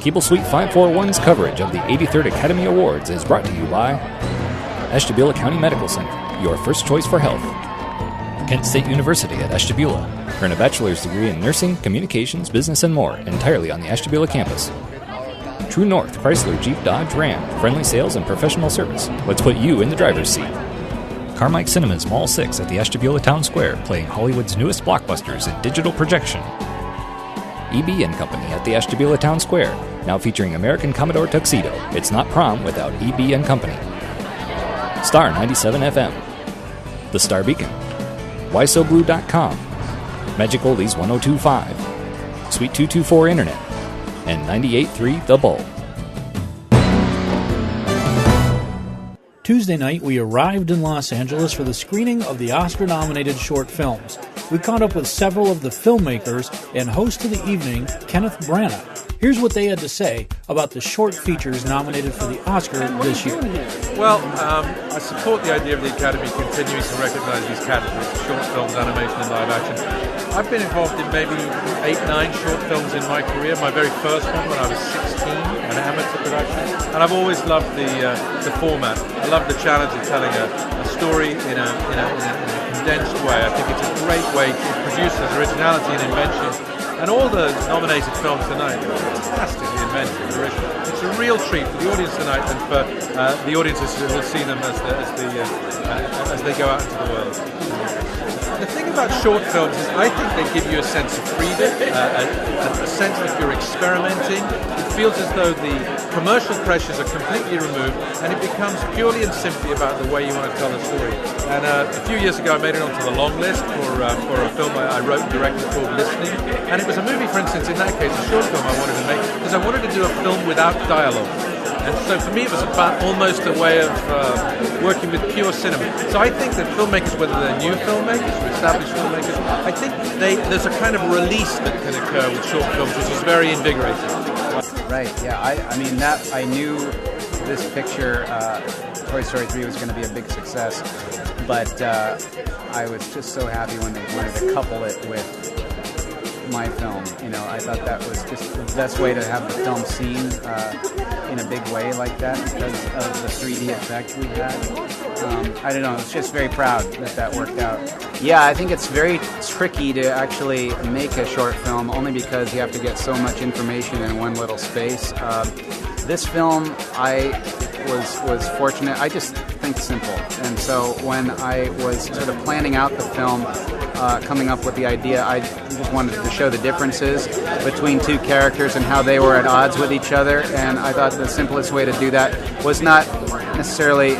Keeble Suite 541's coverage of the 83rd Academy Awards is brought to you by Ashtabula County Medical Center, your first choice for health. Kent State University at Ashtabula. Earn a bachelor's degree in nursing, communications, business, and more entirely on the Ashtabula campus. True North Chrysler Jeep Dodge Ram. Friendly sales and professional service. Let's put you in the driver's seat. Carmike Cinemas Mall 6 at the Ashtabula Town Square, playing Hollywood's newest blockbusters in digital projection. EB & Company at the Ashtabula Town Square, now featuring American Commodore Tuxedo. It's not prom without EB & Company. Star 97 FM. The Star Beacon. WhySoBlue.com. Magic Oldies 1025. Suite 224 Internet. And 98.3 The Bulb. Tuesday night, we arrived in Los Angeles for the screening of the Oscar-nominated short films. We caught up with several of the filmmakers and host of the evening, Kenneth Branagh. Here's what they had to say about the short features nominated for the Oscar this year. Well, I support the idea of the Academy continuing to recognize these categories, short films, animation, and live action. I've been involved in maybe 8, 9 short films in my career. My very first one when I was 16, an amateur production. And I've always loved the format. I love the challenge of telling a story in a condensed way. I think it's a great way to produce originality and invention. And all the nominated films tonight are fantastically inventive and original. It's a real treat for the audience tonight and for the audiences who will see them as they go out into the world. The thing about short films is I think they give you a sense of freedom, a sense that you're experimenting. It feels as though the commercial pressures are completely removed and it becomes purely and simply about the way you want to tell a story. And a few years ago I made it onto the long list for a film I wrote and directed called Listening. And it was a movie, for instance, in that case, a short film I wanted to make because I wanted to do a film without dialogue. And so for me it was about almost a way of working with pure cinema. So I think that filmmakers, whether they're new filmmakers or established filmmakers, I think there's a kind of release that can occur with short films, which is very invigorating. Right, yeah. I knew this picture, Toy Story 3, was going to be a big success, but I was just so happy when they wanted to couple it with my film. You know, I thought that was just the best way to have the film seen in a big way like that because of the 3D effect we had. I don't know, I was just very proud that worked out. Yeah, I think it's very tricky to actually make a short film only because you have to get so much information in one little space. This film, I was fortunate. I just think simple. And so when I was sort of planning out the film, coming up with the idea, I just wanted to show the differences between two characters and how they were at odds with each other. And I thought the simplest way to do that was not necessarily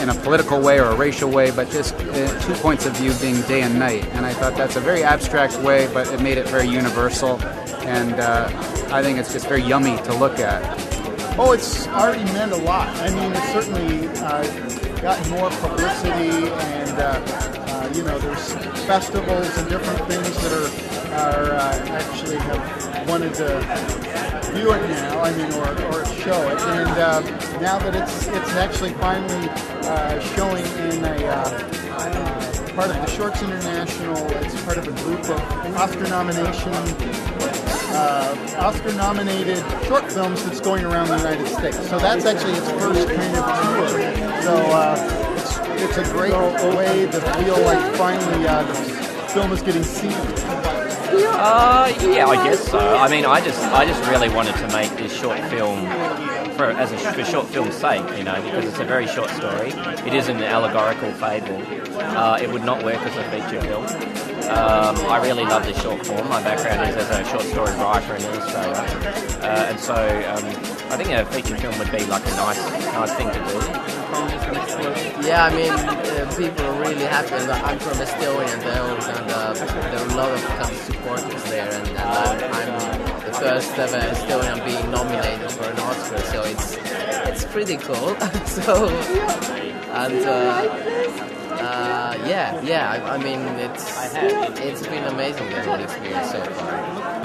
in a political way or a racial way, but just 2 points of view being day and night. And I thought that's a very abstract way, but it made it very universal. And I think it's just very yummy to look at. Oh, it's already meant a lot. I mean, it's certainly gotten more publicity, and there's festivals and different things that are actually have wanted to view it now. I mean, or show it, and now that it's actually finally showing in a part of the Shorts International. It's part of a group of Oscar-nominated short films that's going around the United States. So that's actually its first kind of tour. So it's a great way to feel like finally the film is getting seen. Yeah, I guess so. I mean, I just really wanted to make this short film for short film's sake, because it's a very short story. It is an allegorical fable. It would not work as a feature film. I really love this short form. My background is as a short story writer and illustrator, and so I think a feature film would be like a nice thing to do. Yeah, I mean, people are really happy. I'm from Estonia, and there are a lot of supporters there, and I'm the first ever Estonian being nominated for an Oscar, so it's pretty cool. So, and I mean, it's been amazing, the whole experience so far.